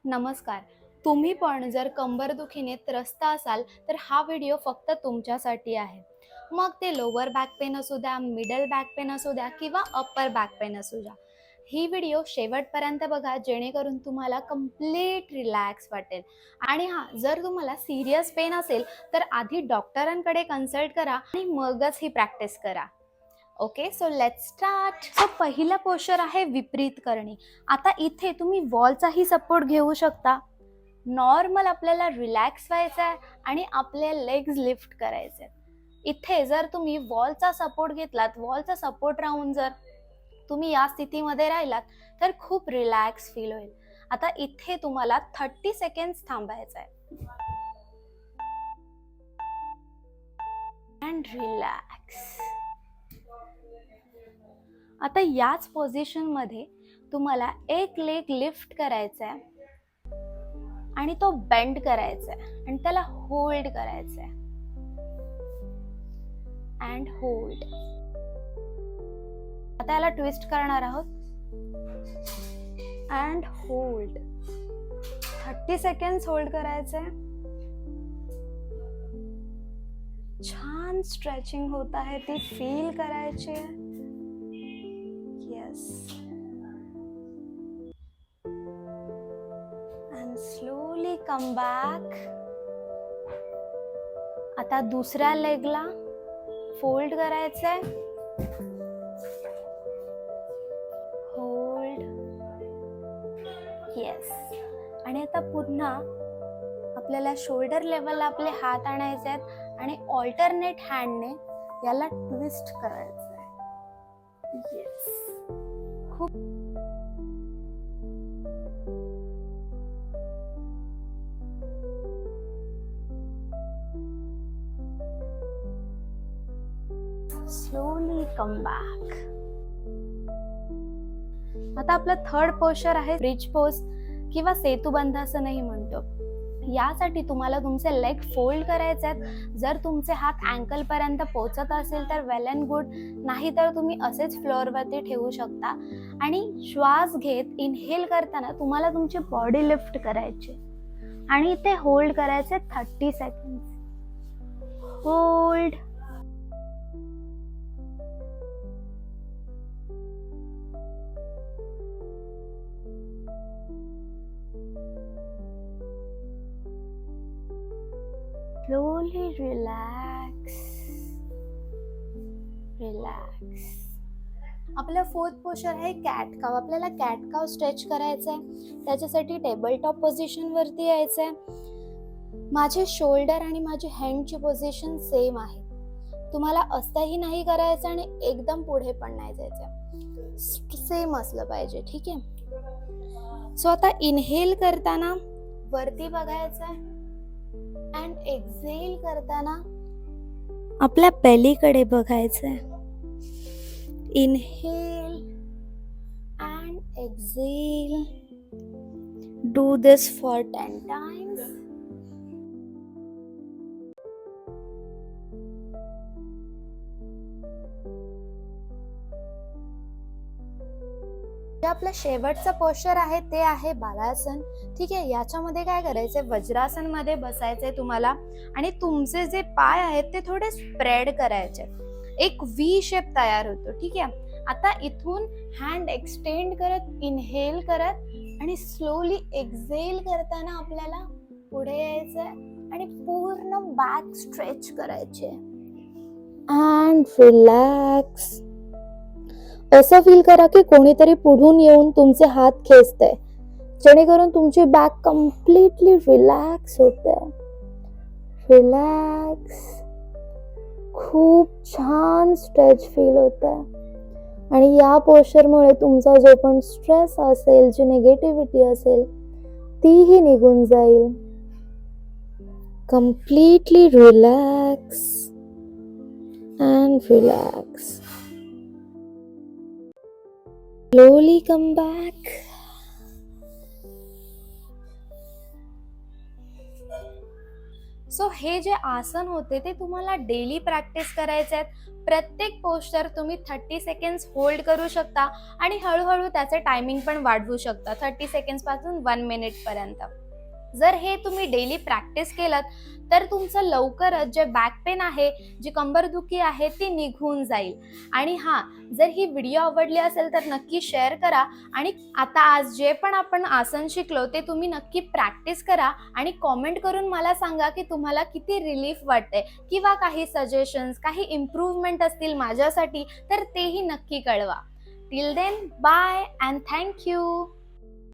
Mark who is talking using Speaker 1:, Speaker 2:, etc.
Speaker 1: नमस्कार. तुम्ही पण जर कंबरदुखीने त्रस्त असाल तर हा व्हिडिओ फक्त तुमच्यासाठी आहे. मग ते लोअर बॅक पेन असू द्या, मिडल बॅक पेन असू द्या किंवा अप्पर बॅक पेन असू द्या. ही व्हिडिओ शेवटपर्यंत बघा जेणेकरून तुम्हाला कंप्लीट रिलॅक्स वाटेल. आणि हां, जर तुम्हाला सीरियस पेन असेल तर आधी डॉक्टरांकडे कन्सल्ट करा आणि मगच ही प्रॅक्टिस करा. Okay, so let's start. So पहिला पोश्चर आहे विपरीत करणे. आता इथे तुम्ही वॉलचाही सपोर्ट घेऊ शकता. नॉर्मल आपल्याला रिलॅक्स व्हायचं आहे आणि आपले लेग्स लिफ्ट करायचे. इथे जर तुम्ही वॉलचा सपोर्ट घेतलात, वॉलचा सपोर्ट राहून जर तुम्ही या स्थितीमध्ये राहिलात तर खूप रिलॅक्स फील होईल. आता इथे तुम्हाला 30 सेकंड्स थांबायचं आहे अँड रिलॅक्स. आता याच पोझिशनमध्ये तुम्हाला एक लेग लिफ्ट करायचा आहे आणि तो बेंड करायचा आहे आणि त्याला होल्ड करायचा आहे अँड होल्ड. आता याला ट्विस्ट करणार आहोत अँड होल्ड. 30 सेकंड्स होल्ड करायचे. छान स्ट्रेचिंग होत आहे, ती फील करायची. Yes. And slowly come back. आता दुसऱ्या लेगला फोल्ड करायचंय, होल्ड. येस. आणि आता पुन्हा आपल्याला शोल्डर लेवलला आपले हात आणायचे आहेत आणि ऑल्टरनेट हँडने याला ट्विस्ट करायचं आहे. येस. खूप स्लोली कम बॅक. आता आपलं थर्ड पोश्चर आहे ब्रिज पोज किंवा सेतुबंधासनही म्हणतो. यासाठी तुम्हाला तुमचे लेग फोल्ड करायचे आहेत. जर तुमचे हात अँकल पर्यंत पोहोचत असेल तर वेल अँड गुड, नाही तर तुम्ही असेच फ्लोअरवरती ठेवू शकता. आणि श्वास घेत इनहेल करताना तुम्हाला तुमची बॉडी लिफ्ट करायची आणि ते होल्ड करायचे 30 seconds. Hold. Slowly relax. Relax. आपला फोर्थ पोश्चर आहे कॅट काव. आपल्याला कॅट काव स्ट्रेच करायचं आहे. त्याच्यासाठी टेबल टॉप पोझिशन वरती यायचं आहे. माझे शोल्डर आणि माझी हँडची पोझिशन सेम आहे. तुम्हाला असंही नाही करायचं आणि एकदम पुढे पण नाही जायचं, सेम असलं पाहिजे. ठीक आहे. सो आता इनहेल करताना वरती बघायचं आहे अँड एक्झेल करताना आपल्या बेलीकडे बघायचंय. Inhale and exhale. Do this for 10 times. आपलं शेवटचं पोश्चर आहे ते आहे बालासन. ठीक आहे. याच्यामध्ये काय करायचंय, वज्रासन मध्ये बसायचंय तुम्हाला आणि तुमचे जे पाय आहेत ते थोडे स्प्रेड करायचे. एक व्ही शेप तयार होतो. ठीक आहे. आता इथून हँड एक्सटेंड करत इनहेल करत आणि स्लोली एक्झेल करताना आपल्याला पुढे यायचंय आणि पूर्ण बॅक स्ट्रेच करायचे अँड रिलॅक्स. असं फील करा की कोणीतरी पुढून येऊन तुमचे हात खेचतंय, जेणेकरून तुमची बॅक कम्प्लिटली रिलॅक्स होते. रिलॅक्स. खूप छान स्ट्रेच फील होत आहे आणि या पोश्चरमुळे तुमचा जो पण स्ट्रेस असेल, जी निगेटिव्हिटी असेल, तीही निघून जाईल. Completely relax and relax. Slowly come back. So हे जे आसन होते ते तुम्हाला डेली प्रॅक्टिस करायचे आहेत. प्रत्येक पोस्चर तुम्ही 30 सेकंड्स होल्ड करू शकता आणि हळूहळू त्याचे टायमिंग पण वाढवू शकता 30 सेकंड्सपासून 1 मिनिटपर्यंत. जर हे तुम्ही डेली प्रॅक्टिस केलं तर तुमचं लवकरच जे बॅक पेन आहे, जी कंबरदुखी आहे ती निघून जाईल. आणि हां, जर ही व्हिडिओ आवडली असेल तर नक्की शेअर करा आणि आता आज जे पण आपण आसन शिकलो ते तुम्ही नक्की प्रॅक्टिस करा आणि कॉमेंट करून मला सांगा की तुम्हाला किती रिलीफ वाटते किंवा काही सजेशन्स, काही इम्प्रूव्हमेंट असतील माझ्यासाठी तर तेही नक्की कळवा. Till then bye and thank you.